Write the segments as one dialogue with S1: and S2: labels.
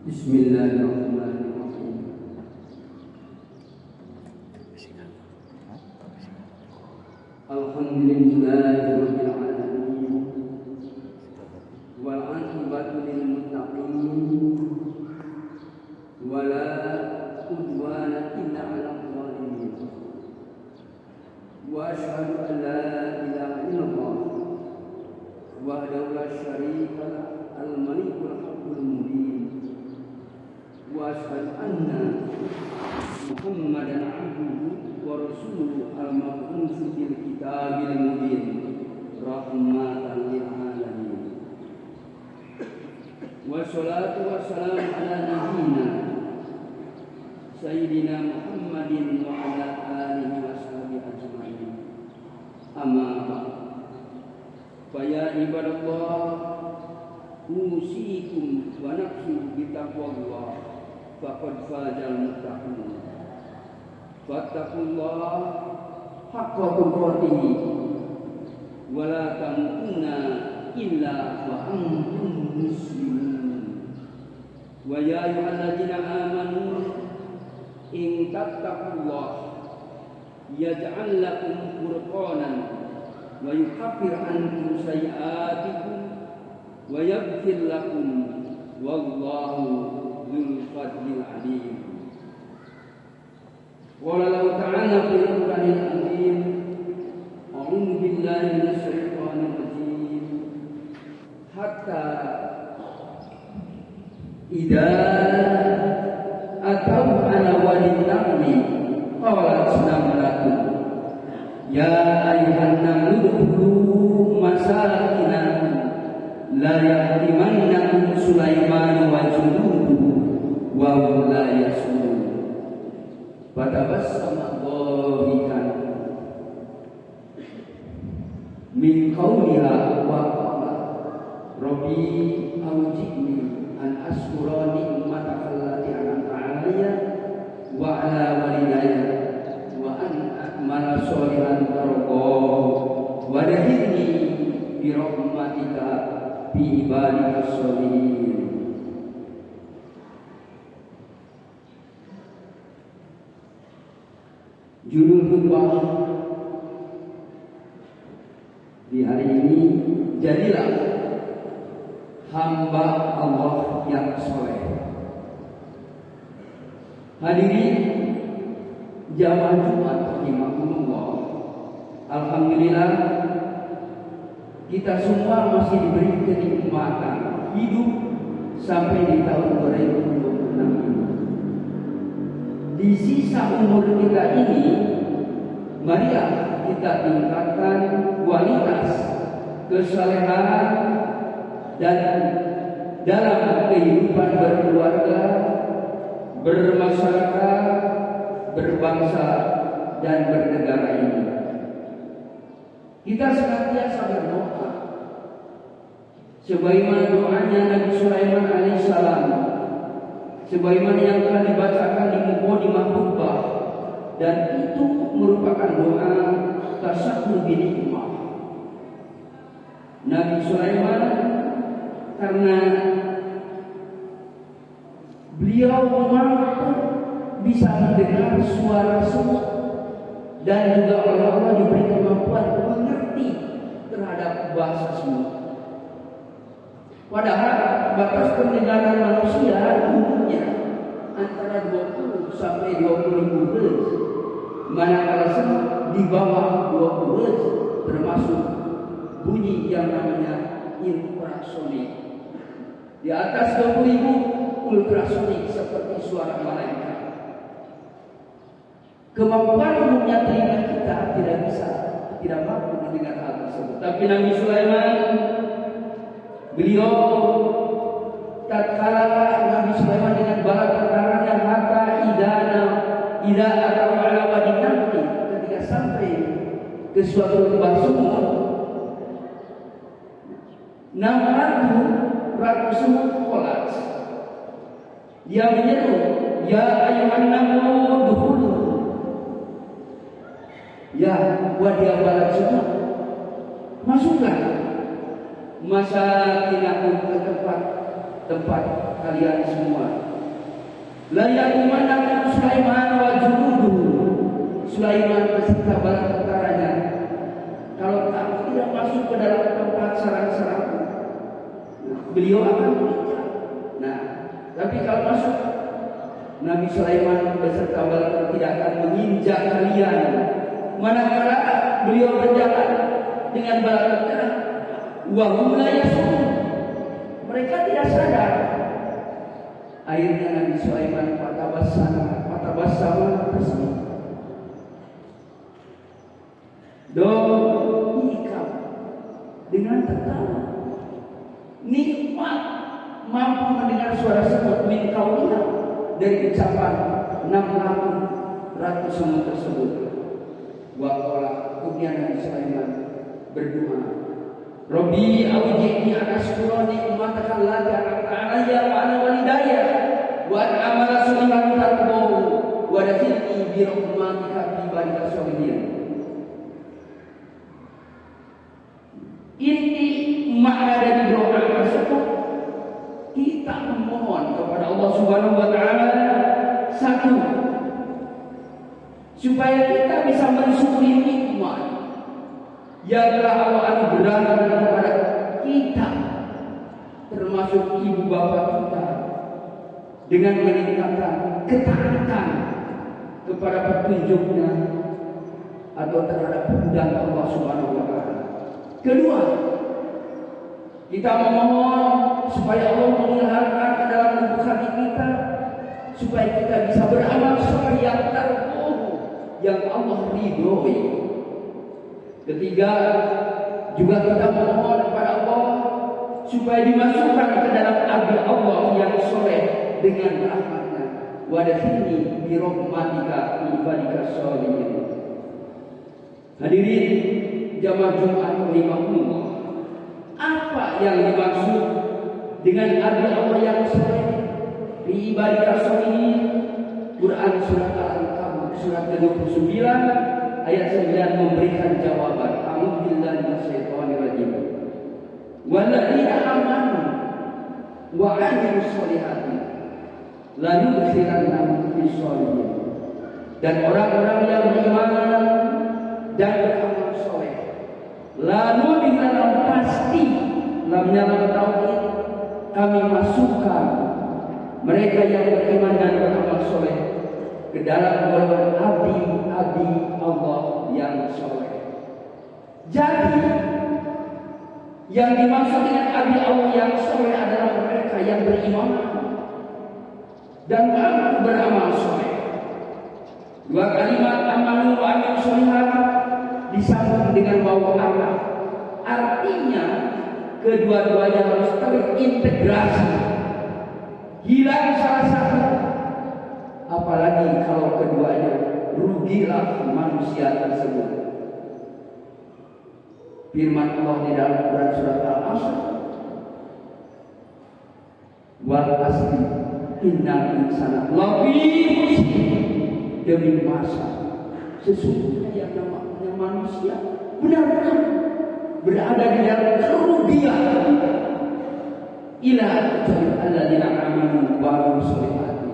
S1: Bismillahirrahmanirrahim. Alhamdulillahirabbil alamin. Wal 'aqibatu lil muttaqin. Wala udwana illa 'alal zalimin. Wa asyhadu an la ilaha illallah wahdahu la syarika lah al-malikul haqqul mubin. Wa asyhadu anna Muhammadan abduhu wa rasuluhu al-mab'uts bil kitabil mubin rahmatan lil alamin. Wa sholatu wa salam ala nabiyyina sayyidina Muhammadin wa ala alihi wa sahbihi ajma'in. Amma ba'd. Fa ya ibadallah usikum wa nafsi bi taqwallah faqad fazal muttaqun. Fattaqullah haqqa tuqatih wa la tamutunna illa wa antum muslimun. Wa ya ayyuhalladzina amanu in tattaqullah yaj'al lakum furqanan wa yukaffir ankum sayi'atikum wa yaghfir lakum wallahu dzul fadlil alim. Qala Allah ta'ala fil Qur'anil azim, a'udzu billahi minasy syaithanir rajim. Hatta idza atau ala wadin namli qalat namlatun ya ayuhan namlu udkhulu masakinakum la yahtimannakum Sulaiman wa junuduhu wa hum la yashurun. Fatabassama dhahikan min qawliha wa qala rabbi awji'ni an ashkura ni'mataka allati an'amta 'alayya wa 'ala walidayya wa an a'mala sholihan tardahu wa adkhilni bi rahmatika fi ibadika sholihin. Judul khutbah di hari ini, jadilah hamba Allah yang soleh. Hadirin jamaah Jumat rahimakumullah, alhamdulillah kita semua masih diberi kenikmatan hidup sampai di tahun 2026 ini. Di sisa umur kita ini, marilah kita tingkatkan kualitas kesalehan dan dalam kehidupan berkeluarga, bermasyarakat, berbangsa dan bernegara ini. Kita senantiasa berdoa sebagaimana doanya Nabi Sulaiman alaihissalam, sebagaimana yang telah dibacakan di mukadimah khutbah, dan itu merupakan doa tasyahhud bi nikmah. Nabi Sulaiman karena beliau mampu bisa mendengar suara semut dan juga oleh Allah diberi kemampuan mengerti terhadap bahasa semut. Padahal batas pendengaran manusia umumnya antara 20 sampai 20.000 Hz, manakala semut di bawah 20 Hz, termasuk bunyi yang namanya infrasonik. Di atas 20.000 ultrasonik seperti suara malaikat. Kemampuan umumnya telinga kita tidak mampu mendengar hal tersebut. Tapi Nabi Sulaiman, beliau tatkala Nabi Sulaiman dengan bala tentaranya hatta ida atau ala wadin namli, ketika sampai ke suatu lembah semut, 600 ratu semut kolas. Dia menyeru, ya ayuhan namlu udkhulu, ya wahai bala semut, masuklah masakinakum ke tempat kalian semua. La yaqumannakum Sulaiman wa junuduhu, Sulaiman beserta bala tentaranya. Kalau kamu tidak masuk ke dalam tempat sarang-sarangku, beliau akan mengejar. Nah, tapi kalau masuk, Nabi Sulaiman beserta bala tentara tidak akan menginjak kalian. Manakala beliau berjalan dengan bala tentara, wa hum la yashurun, mereka tidak sadar. Akhirnya Nabi Sulaiman fatabassama tersebut. Ikam dengan tertawa, nikmat mampu mendengar suara semut min qauliha, dari ucapan 600 ratu semut tersebut. Wa qala, kemudian Nabi Sulaiman berdoa, Rabbi awji'ni an ashkura ni'mataka allati an'amta 'alayya wa 'ala walidayya wa an a'mala sholihan tardahu wa adkhilni bi rahmatika fi ibadika sholihin. Inti makna dari doa tersebut, kita memohon kepada Allah Subhanahu wa taala, satu, supaya kita bisa mensyukuri nikmat yang telah Allah anugerahkan kepada kita, termasuk ibu bapak kita, dengan meningkatkan ketaatan kepada petunjuknya atau terhadap hukum Allah Subhanahu wa Ta'ala. Kedua, kita memohon supaya Allah mengilhamkan ke dalam lubuk hati kita, supaya kita bisa beramal seperti yang terbaik, yang Allah ridhoi. Ketiga, juga kita memohon kepada Allah supaya dimasukkan ke dalam abdi Allah yang soleh dengan rahmatnya. Wadkhilni bi rahmatika fi ibadika sholihin. Hadirin jamaah Jumat rahimahumullah, apa yang dimaksud dengan abdi Allah yang soleh fi ibadika sholihin? Quran surat Al-Ankabut surat ke-29 ayat 9 memberikan jawaban. A'udzubillahi minasyaitonir rajim. Walladzina amanu wa 'amilus sholihati la nudkhilannahum fis sholihin. Dan orang-orang yang beriman dan beramal soleh, lalu di dalam pasti lamnya lam tauhid, kami masukkan mereka yang beriman dan beramal soleh ke dalam golongan abdi-abdi Allah yang soleh. Jadi yang dimaksud dengan abdi Allah yang soleh adalah mereka yang beriman dan beramal soleh. Dua kalimat amanu wa amilus sholihat disambung dengan wawu amal. Artinya kedua-duanya harus terintegrasi. Hilang salah satu, apalagi kalau keduanya, rugilah manusia tersebut. Firman Allah di dalam Quran surat Al-Asr, wal asri innal insana lafi khusr. Demi masa sesungguhnya yang namanya manusia benar-benar berada di dalam kerugian. Ila kecuali alladzina amanu wa amilus sholihati,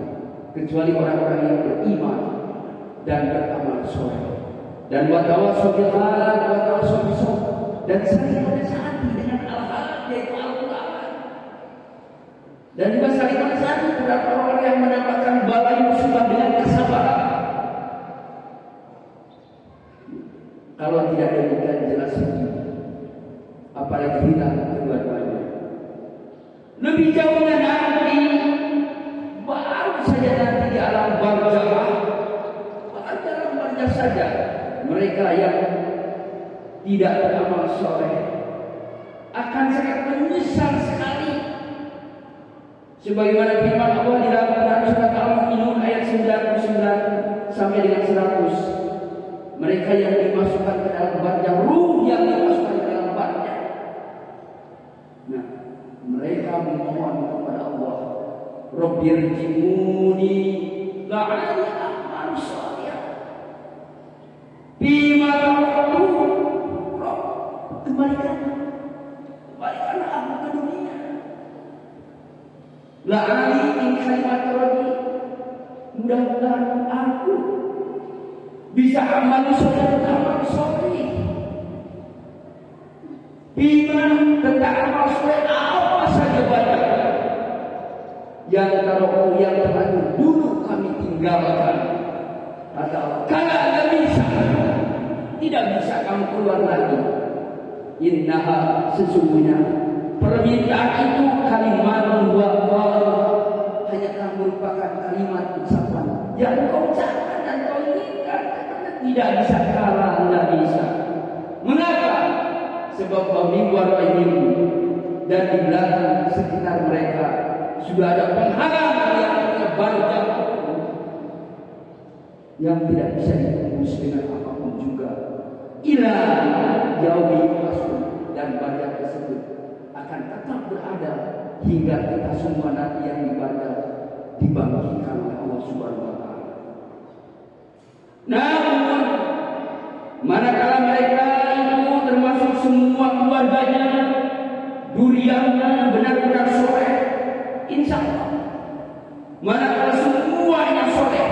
S1: kecuali orang-orang yang beriman dan beramal soleh. Dan wa tawassaw bil haq wa tawassaw bis sabr, dan saling menasihati dengan al-haq yaitu Al-Qur'an. Dan juga saling menasihati terhadap orang-orang yang mendapatkan balai musibah dengan kesabaran. Kalau tidak demikian jelas apalagi hilang kedua-duanya. Lebih jauhnya nanti, baru saja nanti di alam barzakh, dalam barzakh saja mereka yang tidak beramal soleh akan sangat menyesal sekali. Sebagaimana firman Allah di dalam Quran surat Al-Mu'minun ayat 99 sampai dengan 100. Mereka yang dimasukkan ke dalam barzakh, ruh yang dimasukkan ke dalam barzakh. Nah, mereka memohon kepada Allah, Rabbirji'uni la'ali a'mal sholih bima taraktu. Rabb, kembalikanlah aku ke dunia. La'ali in kalimat Rabbi, mudah-mudahan aku bisa amal soleh. Bima tentang amal soleh apa saja banyak yang taruh yang telah dulu kami tinggalkan. Kata Allah, kalau ada bisa, tidak bisa kamu keluar lagi. Innaha, sesungguhnya permintaan itu kalimat membuat hanya merupakan kalimat ucapan yang kau ucapkan dan kau inginkan. Tidak bisa kalah, tidak bisa. Mengapa? Sebab pemimbuan ini dan di belakang sekitar mereka sudah ada penghalang yang barzakh yang tidak bisa ditembus dengan apapun juga. Ila yaumil qiyamah, dan barzakh tersebut akan tetap berada hingga kita semua nanti yang di barzakh dibangkitkan oleh Allah Subhanahu wa Ta'ala. Namun manakala mereka itu termasuk semua keluarganya, duriannya benar-benar soleh, insya Allah. Manakala semuanya soleh,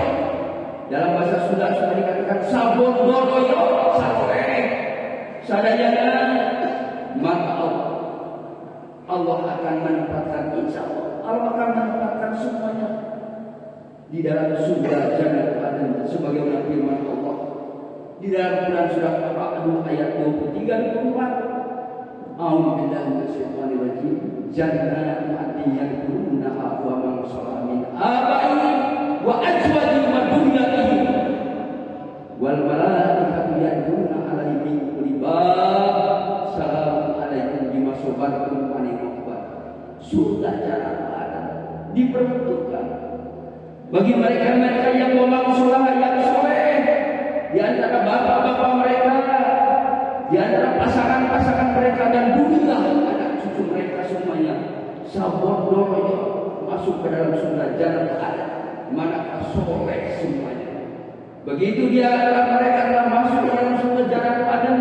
S1: dalam bahasa Sunda sudah dikatakan sabon dodoyo soleh, sadayana, maka Allah akan menempatkan, insya Allah Allah akan menempatkan semuanya di dalam surga Jannah Aden, sebagaimana firman Allah di dalam Quran surah Al-Ra'd ayat 23 dan 24. A'udzu billahi minasyaitonir rajim. Jannatu adnin yadkhulunaha wa man salaha min abaihim wa azwajihim wa dhurriyyatihim wal malaikatu yadkhuluna 'alaihim min kulli bab. Salamun 'alaikum bima sabartum wa ni'mal uqbah. Surga Jannah Aden diperuntukkan bagi mereka-mereka yang memang sholat yang soleh, di antara bapak-bapak mereka, di antara pasangan-pasangan mereka dan dunia anak cucu mereka semuanya sabodornya masuk ke dalam surga Jannah Aden, manakah soleh semuanya. Begitu dia mereka telah masuk ke dalam surga Jannah Aden,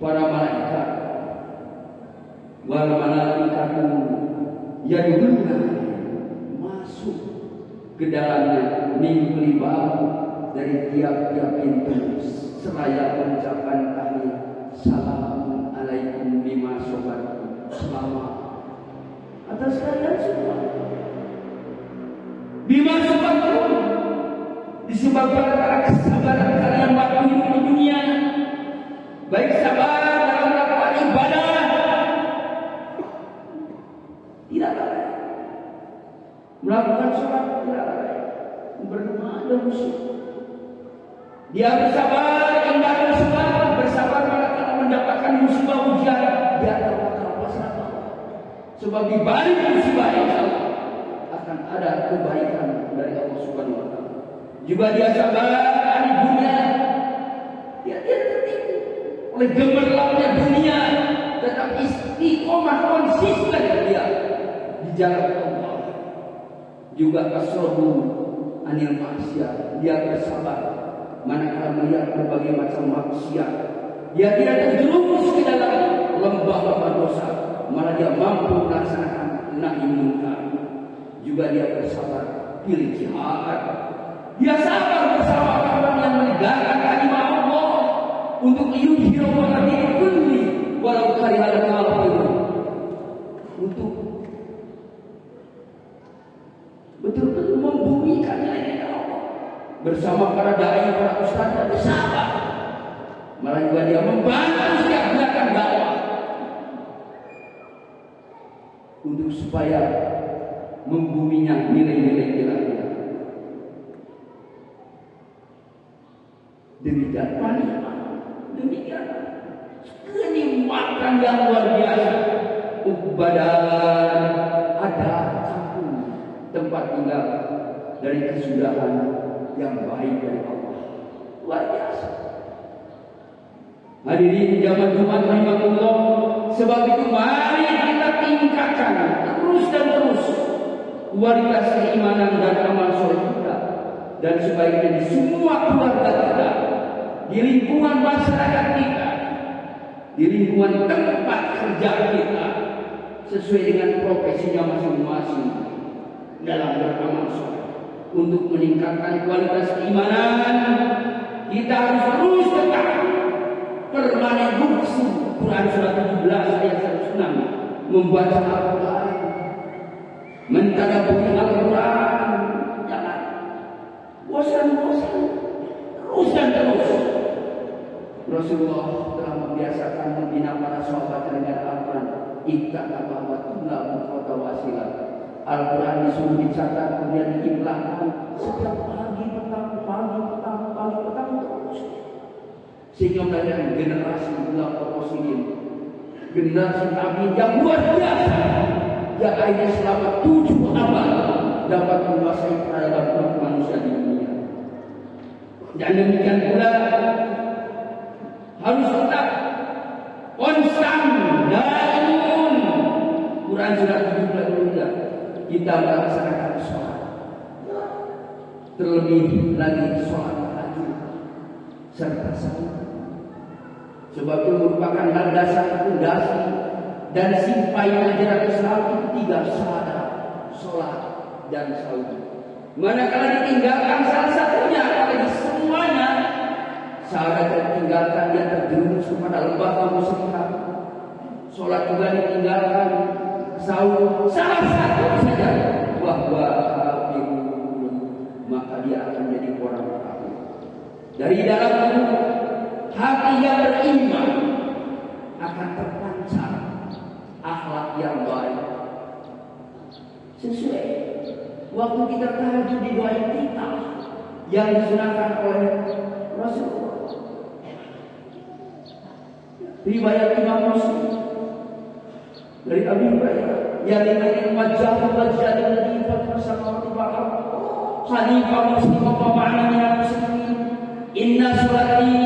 S1: para malaikat wal malaikatu yadkhuluna masuk ke dalamnya min kulli bab, dari tiap-tiap pintu seraya pengucapan tahmid, salamun alaikum bima sabartum, selamat atas kalian semua bima sabartum, disebabkan karena kesabaran kalian waktu hidup di dunia, baik sabar dalam melakukan ibadah, tidak lalai melakukan sholat, tidak lalai berdoa dan musyrik. Dia bersabar hingga bersabar manakala mendapatkan musibah ujian, dia tawakal pasrah. Sebab di balik musibah insyaallah akan ada kebaikan dari Allah Subhanahu wa taala. Juga dia sabar di dunia, dia tidak tertipu oleh gemerlapnya dunia, tetap istiqomah konsisten dia di jalan Allah. Juga asrobu anil maksiat, dia bersabar manakala melihat berbagai macam maksiat, dia tidak terjerumus ke dalam lembah dosa, malah dia mampu melaksanakan nahi munkar. Juga dia bersabar pilih jihad, dia sabar bersama orang yang menegakkan kalimat Allah untuk yudhirahu ala dini kulli walau karihal kafirun, untuk betul-betul membumikan nilai Allah bersama para dai, para ustaz dan sahabat. Malah juga dia membantu setiap gerakan dakwah untuk supaya membuminya nilai-nilai ilahi. Demikian kenikmatan yang luar biasa. Badan ada kampung tempat tinggal dari kesudahan yang baik dari Allah, luar biasa. Hadirin zaman Jumat rahimahullah, sebab itu mari kita tingkatkan terus dan terus kualitas keimanan dan amal soleh kita, dan sebaiknya di semua keluarga kita, di lingkungan masyarakat kita, di lingkungan tempat kerja kita, sesuai dengan profesinya masing-masing dalam beramal soleh. Untuk meningkatkan kualitas keimanan, kita harus terus tetap permanen buksu Quran surah 17 ayat 106, membaca Al-Quran, mentadabburi Al-Quran, jangan bosan-bosan, terus dan terus. Rasulullah telah membiasakan membina para sahabat dengan Al-Quran. Ittaqwa wa tulla mutawasilah. Al-Quran disuruh dicatat, kemudian diimlahkan setiap pagi petang terus, sehingga melahirkan generasi Rasulullah, generasi tabi'in yang luar biasa, yang akhirnya selama 7 abad dapat menguasai peradaban manusia di dunia. Dan demikian pula harus tetap konstan daimun. Quran surah 72 kita melaksanakan sholat, terlebih lagi sholat tahajud serta sahur. Sebab itu merupakan landasan fondasi dan simpai ajaran Islam itu 3 syahadat, sholat dan sahur. Manakala ditinggalkan salah satunya, apalagi semuanya, syahadat yang ditinggalkan dia terjerumus kepada lembah kemusyrikan. Sholat juga ditinggalkan, sahur salah satu saja, bahwa maka dia akan jadi orang kafir. Dari dalam hati yang beriman akan terpancar akhlak yang baik. Sesuai waktu kita tahajud di doa kita yang disunahkan oleh Rasulullah. Riwayat Imam Muslim dari Abi Hurairah, ya liman wajah alladhi fatara samawati wal ardh hanifan musliman wa ma'ana minal muslimin inna salati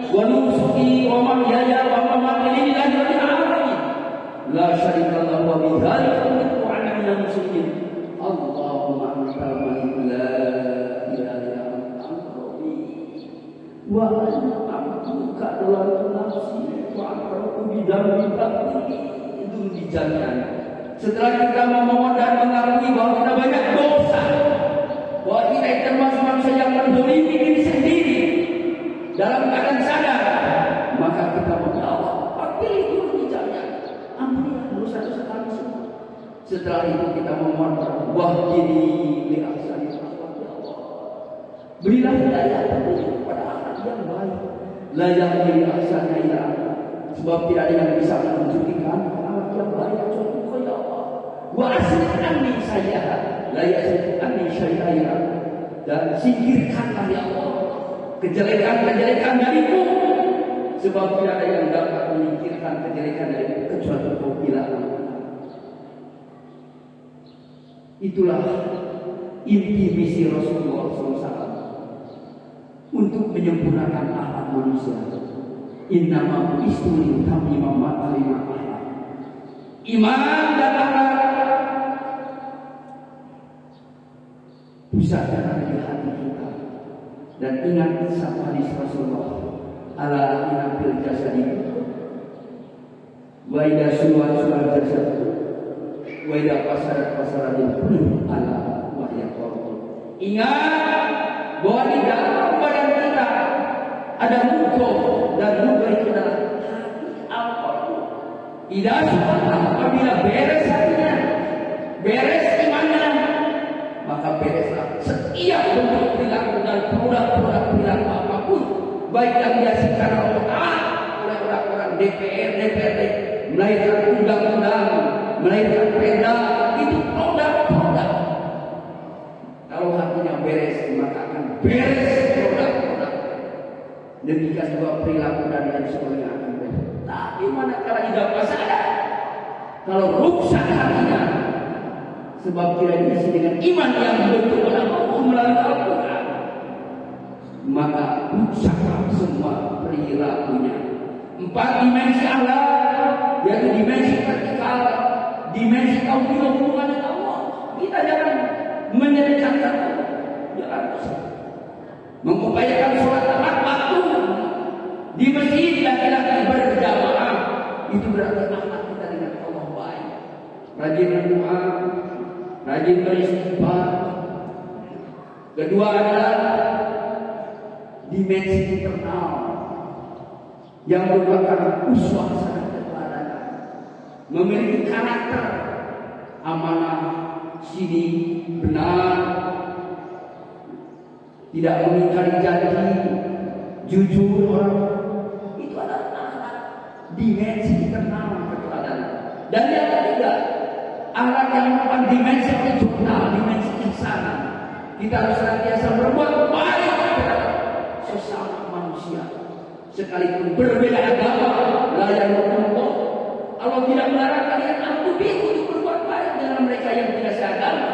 S1: wa nusuki wa mahyaya wa mamati lillahi rabbil alamin la syarika lahu wa bidzalika umirtu wa ana minal muslimin Allahumma antal malik la ilaha illa anta rabbi wa ana abduka dalam nafsi wa aqrabu bidambi bakti. Itu dijamin. Setelah kita memohon dan mengakui bahwa kita banyak dosa, bahwa kita termasuk manusia yang menzalimi diri sendiri dalam keadaan sadar, maka kita berdoa, tapi itu dijamin. Ampunilah dosa-dosa kami semua. Setelah itu kita memohon, wahdini li ahsani akhlaq ya Allah. Berilah hidayah kepada akhlak yang baik. La yahdi ahsana illa anta. Sebab tidak ada yang bisa menunjukkan akhlak yang baik kecuali Engkau ya Allah. Wa asrif anni sayyi'ah la yasrif anni syai'an. Dan singkirkanlah ya Allah kejelekan-kejelekan dariku, sebab tidak ada yang dapat menyingkirkan kejelekan dariku kecuali Engkau bila Itulah inti misi Rasulullah SAW untuk menyempurnakan akhlak manusia. Innama bu'istu tamima ma'arima akhlak. Iman dan akhlak pusatkan ada di hati kita. Dan ingat satu hadis Rasulullah, ala inna fil jasadi wa idza suwal jasad wa idza pasaran kullu ala wa yaqul. Ingat bahwa di dalam badan kita ada mudghah, dan mudghah itu adalah hati al-qalbu. Idza suwal, apabila beres hatinya, beres imannya, maka bereslah setiap bentuk perilaku dan produk-produk perilaku apapun, baik yang dihasilkan oleh orang-orang DPR, DPRD, melahirkan undang-undang, melahirkan perda, itu produk-produk. Kalau hatinya beres, maka akan beres produk-produk. Demikian juga perilaku dan lain sebagainya akan beres. Tapi manakala tidak sadar, kalau rusak hatinya, sebab tidak diisi dengan iman yang betul oleh Allah melalui Al-Quran, maka rusaklah semua perilakunya. 4 dimensi Allah, yaitu dimensi vertikal, dimensi tauhid hubungan dengan Allah. Kita jangan menyedekatkan, jangan mengupayakan sholat tepat waktu di masjid, laki-laki berjamaah, itu berarti akhlak kita dengan Allah baik. Rajin berdoa, rajin beristighfar. Kedua adalah dimensi internal yang merupakan uswah sangat teladan, memiliki karakter amanah, sini benar, tidak mengingkari janji, jujur orang. Itu adalah akhlak dimensi internal keteladanan. Dan yang ketiga, akhlak yang merupakan dimensi horizontal, dimensi insani. Kita harus senantiasa berbuat baik kepada sesama manusia, sekalipun berbeda agama. Allah tidak melarang kalian untuk berbuat baik dengan mereka yang tidak seagama,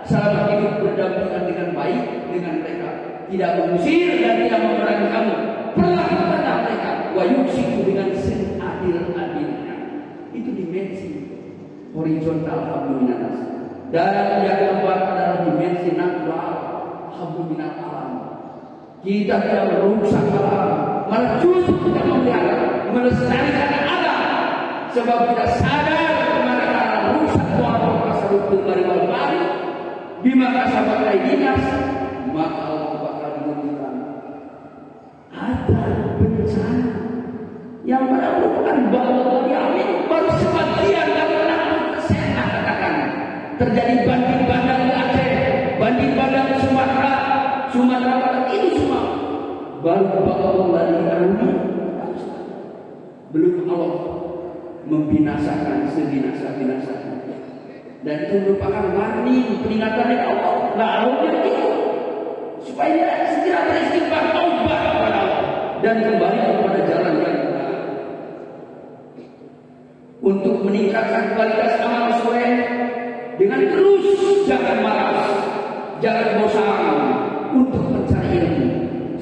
S1: selama hidup berdampingan dengan baik dengan mereka, tidak mengusir dan tidak memerangi kamu. Perlakukanlah mereka wa yuksiku dengan seadil-adilnya. Itu dimensi horizontal hablum. Dan yang keempat adalah dimensi natural hablum alam. Kita tidak merusak alam, malah justru kita memelihara, melestarikan alam. Sebab kita sadar manakala rusak wa pasarukul bari wal bari bima kasabat aydinas, maka Allah bakal memberikan ada bencana yang merupakan bahwa amin baru sebagian dari 60% katakan. Terjadi banjir bandang di Aceh, banjir bandang di Sumatera, Baru belum Allah membinasakan sebinasa-binasanya. Dan itu merupakan warning peringatan dari Allah. Lalu dia supaya segera beristighfar, taubat kepada Allah dan kembali kepada jalan yang benar. Untuk meningkatkan kualitas amal soleh dengan terus jangan malas, jangan bosan untuk mencari ilmu.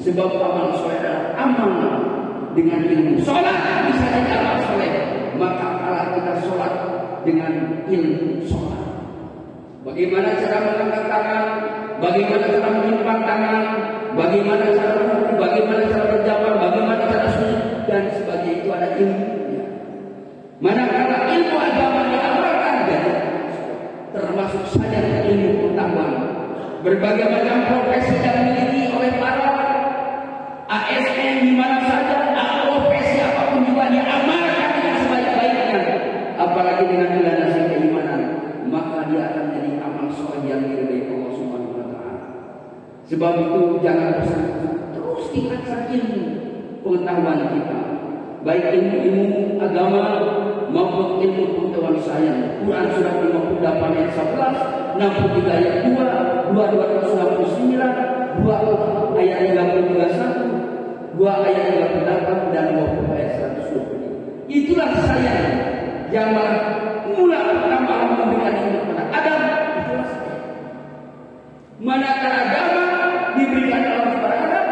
S1: Sebab amal soleh adalah amal dengan ilmu. Sholat bisa jadi amal soleh, maka kalau kita sholat dengan ilmu sholat. Bagaimana cara mengangkat tangan, bagaimana cara melipat tangan, bagaimana cara ruku, bagaimana cara berjamaah, bagaimana cara sujud dan sebagainya, itu ada ilmunya. Manakala ilmu agama diamalkan, termasuk saja ilmu pengetahuan, berbagai macam profesi yang dimiliki oleh para ASN di mana saja, profesi apapun juga diamalkan dengan sebaik-baiknya, apalagi dengan landasi keimanan, maka dia akan jadi amal soleh yang diridhai Allah Subhanahu wa taala. Sebab itu jangan bosan, terus tingkatkan ilmu pengetahuan kita, baik ilmu agama maupun ilmu pengetahuan sains. Quran surat 58 ayat 11, 63 ayat 2, 269, 2 ayat 31, 2 ayat 38 dan 20 ayat 120. Itulah saya yang mula pertama memberikan ilmu kepada Adam. Itulah saya. Manakala agama diberikan Allah kepada Adam,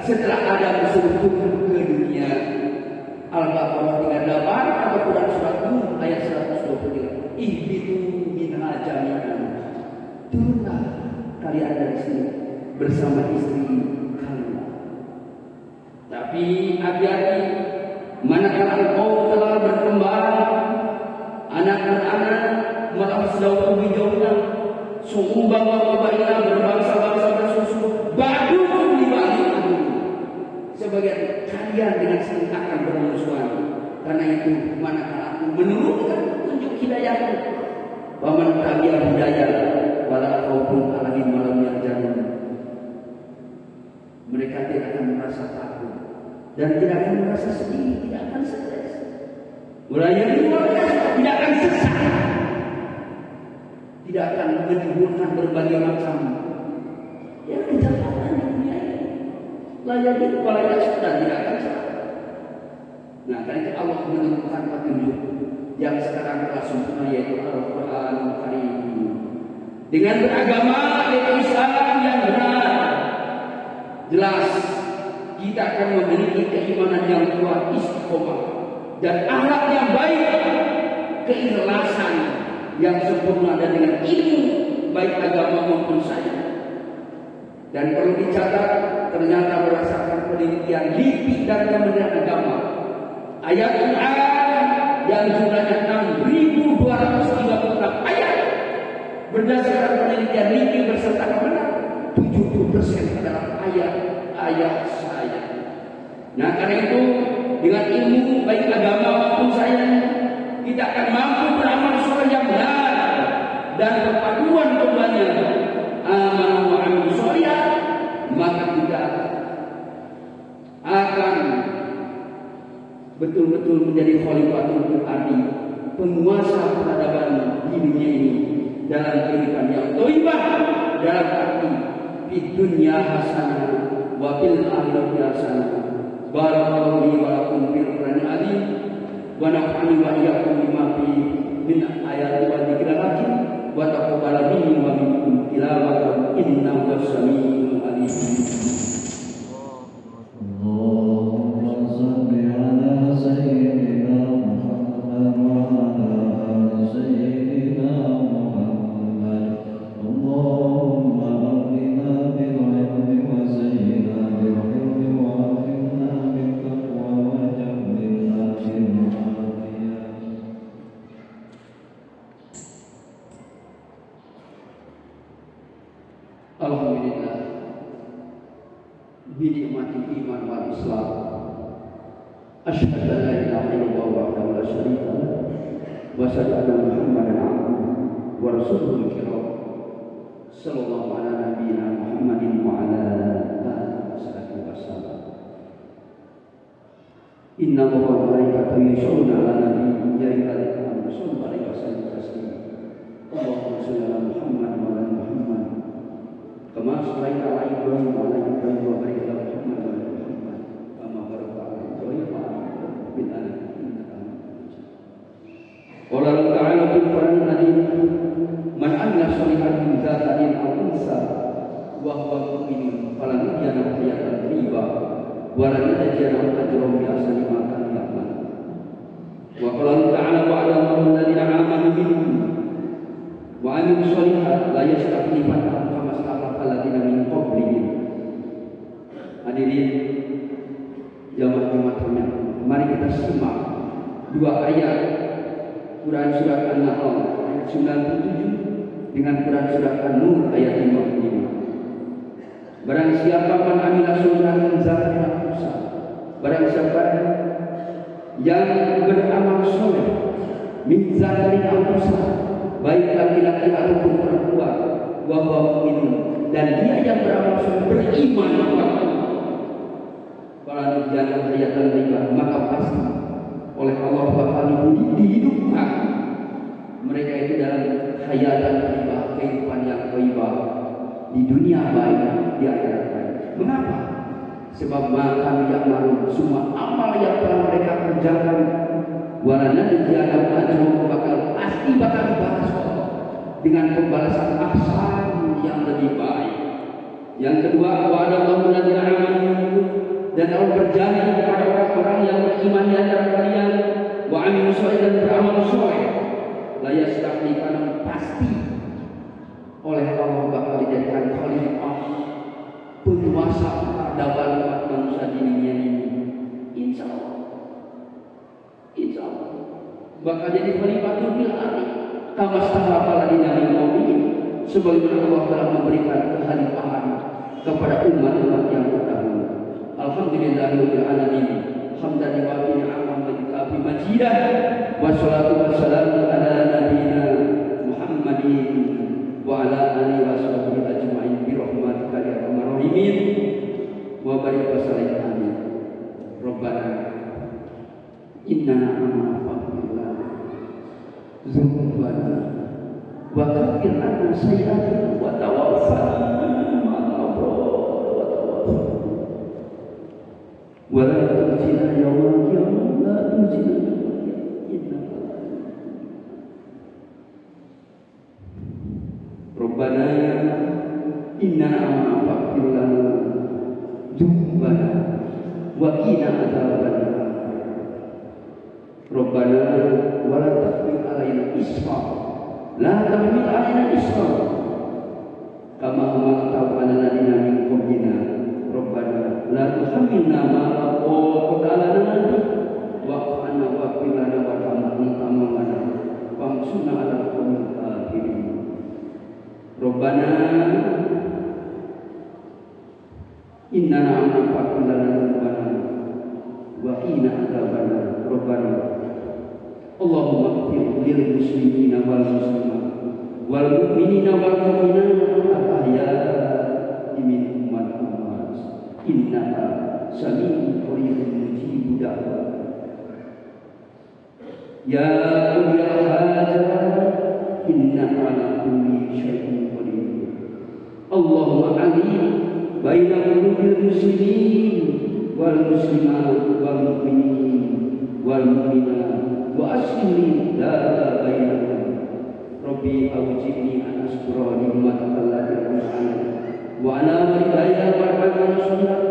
S1: setelah Adam disuruh turun ke dunia. Al-Baqarah 38 atau Quran surat 6 ayat 123. Ihbitu minha jami'an. Turunlah kalian dari sini bersama istri kalian. Tapi hati-hati, manakala engkau telah berkembang, anak beranak, malah sedau hijaunya, sumbang wabaina berbangsa-bangsa bersusu, badukum li ba'din. Sebagian kalian dengan sendiri akan bermusuhan. Karena itu manakala aku menurunkan petunjuk hidayahku, waman tabi'a hidayah wala khaufun alaihim wa lahum yahzanun. Mereka tidak akan merasa takut dan tidak akan merasa sedih, tidak akan stres. Mulanya tidak akan sesat, tidak akan menimbulkan berbagai macam kejahatan di dunia ini. Layani kepalanya sudah tidak akan salah. Nah, karena itu Allah menentukan petunjuk yang sekarang telah sempurna, yaitu Al-Quran Karim. Dengan beragama yaitu Islam yang benar, jelas kita akan memiliki keimanan yang kuat, istiqomah, dan akhlak yang baik, keikhlasan yang sempurna, dan dengan ilmu baik agama maupun sains. Dan perlu dicatat, ternyata berdasarkan penelitian LIPI dan Kementerian Agama, ayat Quran yang jumlahnya 6.236 ayat, berdasarkan penelitian LIPI berserta Kementerian, 70% adalah ayat-ayat saya. Nah, karena itu dengan ilmu baik agama maupun sains, kita akan mampu beramal soleh yang benar dan perpaduan keduanya, amal wa amal soleh, maka kita akan betul-betul menjadi khalifatul ardi, penguasa peradaban di dunia ini dalam kehidupan yang thayyibah, dalam arti di dunia hasanah wa fil akhirati hasanah. Barakallahu li wa lakum fil Qur'anil azim wa nafa'ani wa iyyakum bima fi min ayati wa dzikril hakim wa taqabbal minni wa minkum tilawatan innahu was-sami'ul alim. Alhamdulillah, binikmati iman wal Islam, asyhadu an la ilaha illallah wahdahu la syarika lah, wa asyhadu anna Muhammadan abduhu wa rasuluhul kiram, sallallahu ala nabiyyina Muhammadin wa ala alihi wasallam. Inna Allaha wa malaikatahu yusholluna 'alan nabi ya ayyuhalladzina amanu shollu 'alaihi wa sallimu taslima. Allahumma shalli 'ala Muhammad wa 'ala Muhammad kama shallaita 'ala Ibrahim wa 'ala Ibrahim wa barik 'ala Muhammad wa 'ala Muhammad kama barakta 'ala Ibrahim wa 'ala Ibrahim fil 'alamin innaka Hamidum Majid. Qala ta'ala fil Qur'anil Karim man 'amila shalihan min dzakarin aw unsa wa huwa mu'minun falanuhyiyannahu hayatan thayyibah wa lanajziyannahum ajrahum bi ahsani ma kanu ya'malun. Wa qala ta'ala wa'lamu alladziina aamanu minkum wa 'amilus shalihaati la yastakhlifannahum kama stakhlafa alladziina min qablihim. Hadirin jamaah sekalian, mari kita simak dua ayat Quran surat An-Nahl ayat 97 dengan Quran surat An-Nur ayat 55. Barang siapa man amila sholihan min dzakarin aw unsa, barang siapa yang beramal soleh min dzakarin aw unsa, baik laki-laki ataupun perempuan, wa huwa mu'minun, dan dia yang beramal soleh beriman kepada Allah, falanuhyiyannahu hayatan thayyibah, maka pasti oleh Allah bakal dihidupkan mereka itu dalam hayatan thayyibah, kehidupan yang thayyibah, di dunia baik, di akhirat baik. Mengapa? Sebab maka yang malu semua amal yang telah mereka kerjakan, walanajziyannahum ajrahum, pasti bakal dibalas dengan pembalasan ahsan yang lebih baik. Yang kedua, wa'adallahu alladziina aamanu, dan Allah berjanji kepada orang-orang yang beriman di antara kalian, wa 'amilus sholihaati, dan beramal saleh, la yastakhlifannahum, pasti oleh Allah bakal dijadikan khalifah, penguasa peradaban umat manusia di dunia ini. Insya Allah bakal jadi khalifatul fil ardi kama stahlafa alladziina min qablihim, sebagaimana Allah telah memberikan kekhalifahan kepada umat-umat yang terdahulu. Alhamdulillahirabbil alamin, hamdan yuwafi ni'amahu wa yukafi majidah, wassalatu wassalamu ala nabiyyina Muhammadin wa ala alihi wa sahbihi ajma'in bi rahmatika ya arhamar rahimin wa barik wa sallim amin. Rabbana innana amanna dzunubana wa kaffir 'anna sayyi'atina wa tawaffana ma'al abrar wa tawaffana wa la tukhzina yawmal qiyamah, la tukhzina Rabbana innana amanna faghfir lana dzunubana wa qina adzabannar. Rabbana wa la tahmil 'alaina isra kama hamaltahu 'alal ladzina min qablina. Rabbana la tuhammilna ma la taqata lana wa'fu 'anna waghfir lana warhamna wansurna 'alal qaumil kafirin. Rabbana innana amanna faghfir lana dzunubana wa qina adzabannar. Rabbana Allahumma ighfir lil muslimina wal muslimat wal mu'minina wal mu'minat al ahya'i minhum wal amwat innaka sami'un qaribun mujibud da'wat. Ya ulil hajat innaka ala kulli syai'in qadir. Allahumma alim baina qulubil muslimin wal muslimat wal mu'minin wal mu'minat wa aslih la bainahum. Rabbi awjibni an ashkura ni'mataka allati an'amta wa ala walidayya wa ala rasulillah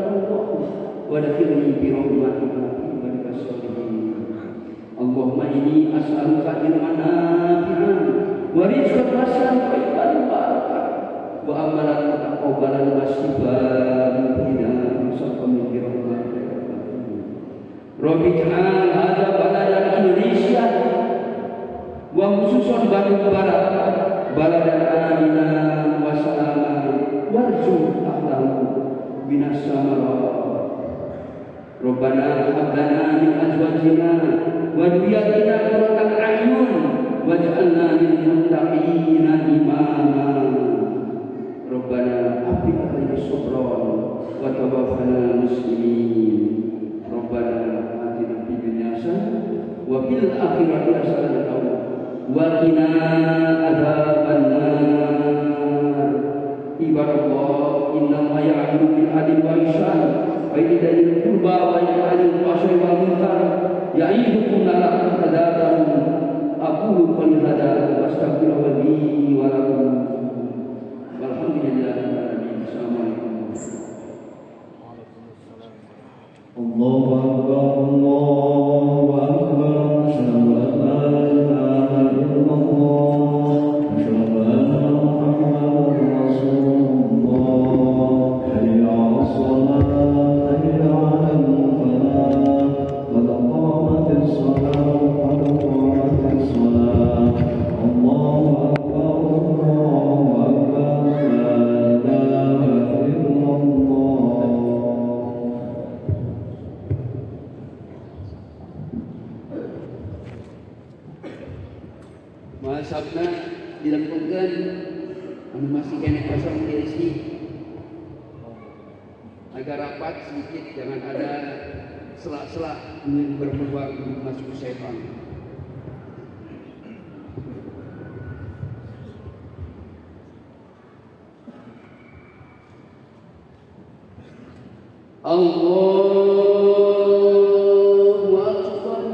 S1: wa adkhilni bi rahmatika fi ibadika sholihin. Allahumma inni as'aluka ilman nafi'an wa rizqan wasi'an wa ibadah barakah wa amalan mutaqabbalan wa shifaan min saqami bi rahmatika. Rabbi ja'al hadha baladan Indonesia wa khususan Bandung Barat baladan amina wa salaman warzuq ahlahu binas samarat. Rabbana hab lana min azwajina wa dhurriyyatina qurrata a'yun waj'alna lil muttaqina imama. Rabbana afriq 'alaina sabran wa tawaffana muslimin. Rabbana atina وقنا عذاب النار. عباد الله إنما يعمل بالعدل والإحسان وإيتاء ذي القربى وينهى عن الفحشاء والمنكر يعظكم لعلكم تذكرون. أقول قولي هذا وأستغفر الله لي ولكم والحمد لله رب العالمين. السلام عليكم.
S2: الله أكبر الله أكبر أشهد أن لا إله إلا الله أشهد أن محمدا رسول الله. حي على الصلاة حي على الفلاح قد قامت الصلاة قد قامت الصلاة. الله أكبر الله أكبر لا إله إلا الله.
S1: Mahasabna dilengkungkan anu masih kena kosong diisi agak rapat sedikit, jangan ada selak-selak ingin berpeluang masuk setan. Allahu Akbar.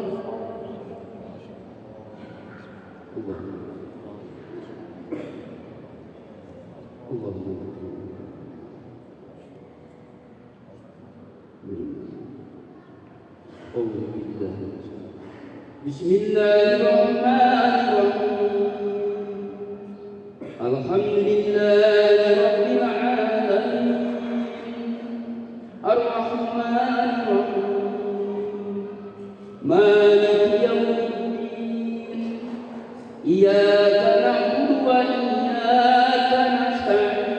S1: Bismillahirrahmanirrahim. Alhamdulillahi rabbil alamin. Ar-Rahmanir Rahim. Maliki yaumiddin. Iyyaka na'budu wa iyyaka nasta'in.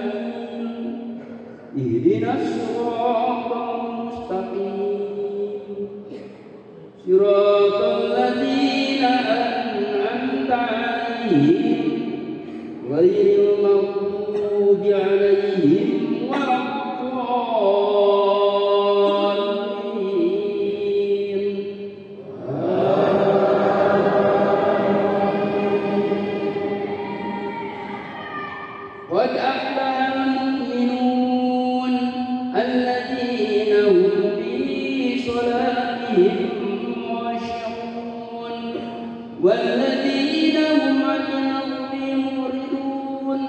S1: Ihdinas siratal mustaqim. Siratal ladzina an'amta 'alaihim ghairil maghdubi 'alaihim waladdallin. Qad aflaha al-mu'minun alladhina hum fi salatihim khashi'un walladhina hum 'anil laghwi mu'ridun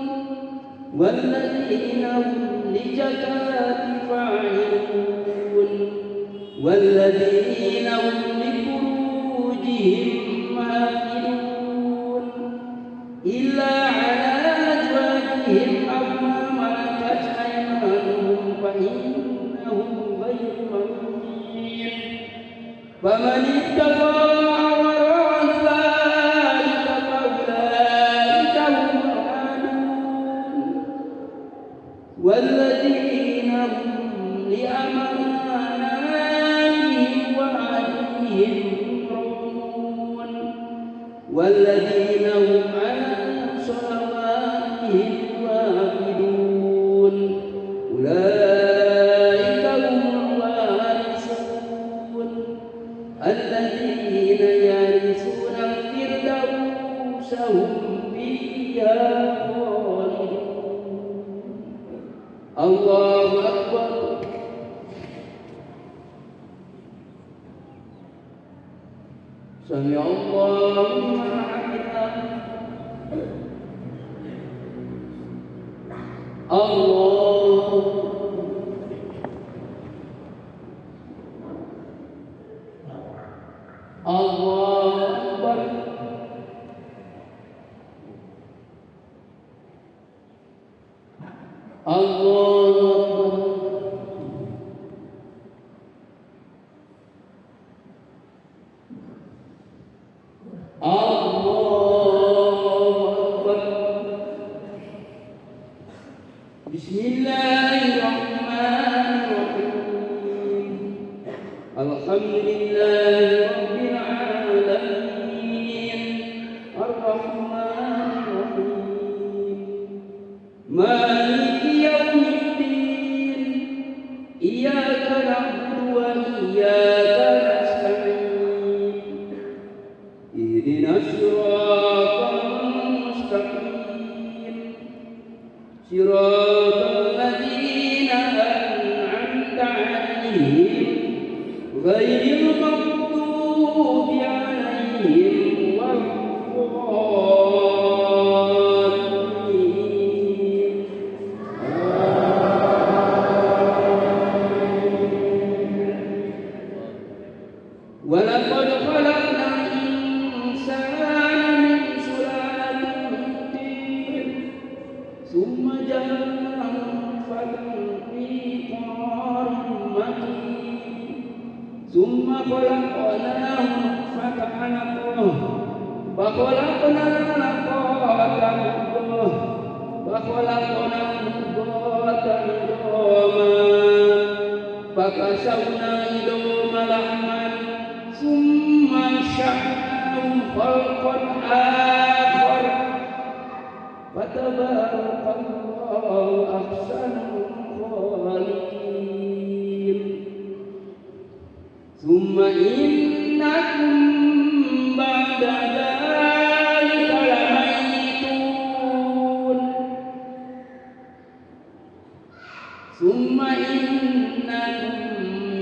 S1: walladhina hum li zakati fa'ilun walladhina hum li furujihim hafidun illa 'ala azwajihim aw ma malakat aymanuhum fa innahum ghayru malumin. Faman ittaqa wara dzalika fa ulaika humul adun walladzina hum li amanatihim wa 'ahdihim raa'un walladzina hum 'ala salawatihim hafidun. Ulaika humul warithun alladzina yarithuna al-firdausa hum fiha khalidun. Allahu Akbar. Sami Allahu liman hamidah. Allah. Allahu Akbar. Allahu Akbar. Bismillahirrahmanirrahim. Alhamdulillahi rabbil alamin. Ar-Rahmanir Rahim. Maliki yaumiddin. Iyyaka na'budu wa iyyaka nasta'in. Ihdinas siratal خلقنا النطفة مضغة فخلقنا المضغة عظاما فكسونا العظام لحما ثم انشأناه خلقا آخر فتبارك الله أحسن الخالقين ثم إنكم بعد ذلك لميتون ثم إنكم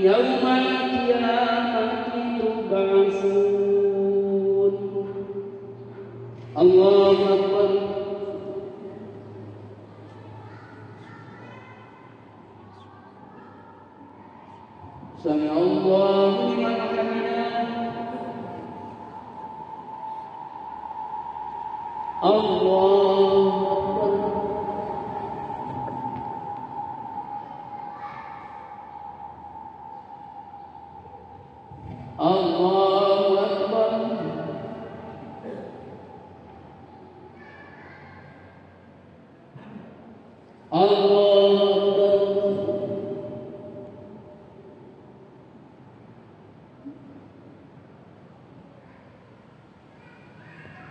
S1: يوم القيامة تبعثون الله أكبر سمع الله لمن حمده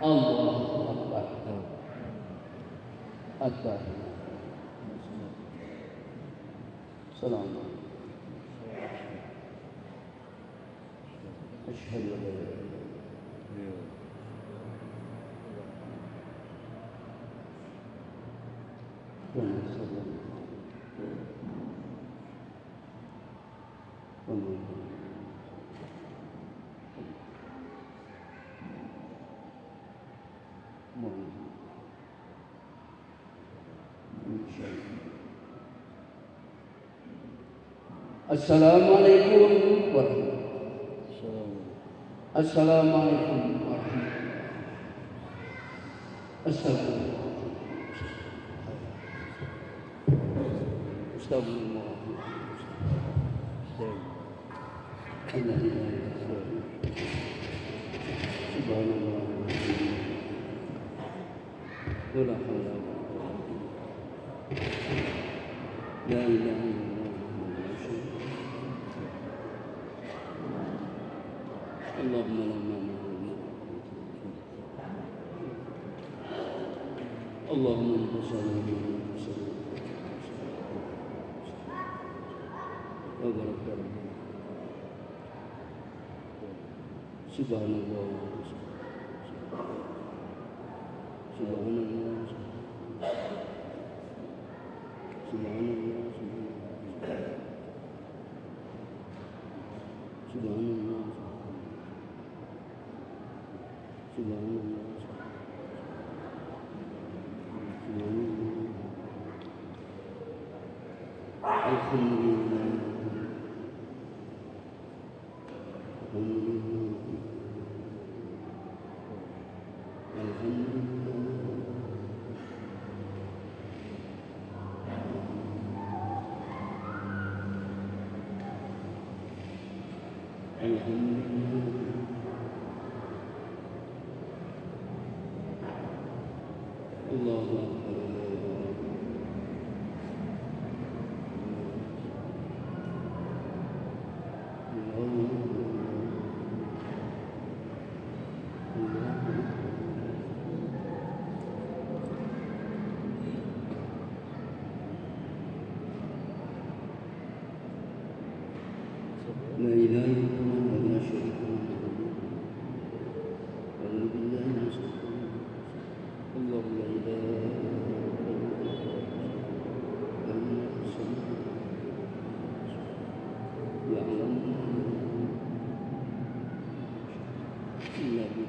S1: الله أكبر أكبر سلام أشهد أن لا إله إلا الله Assalamualaikum warahmatullahi wabarakatuh. Assalamualaikum warahmatullahi wabarakatuh. La ilaha illallah. Allahumma la ma'budu Allahumma salli ala Subhanallah Subhanallah Subhanallah Subhanallah Subhanallah Alhamdulillah La ilaha illallah wa la syarika lahu. A'udzu billahi minasy syaithanir rajim. Allahu la ilaha illa huwa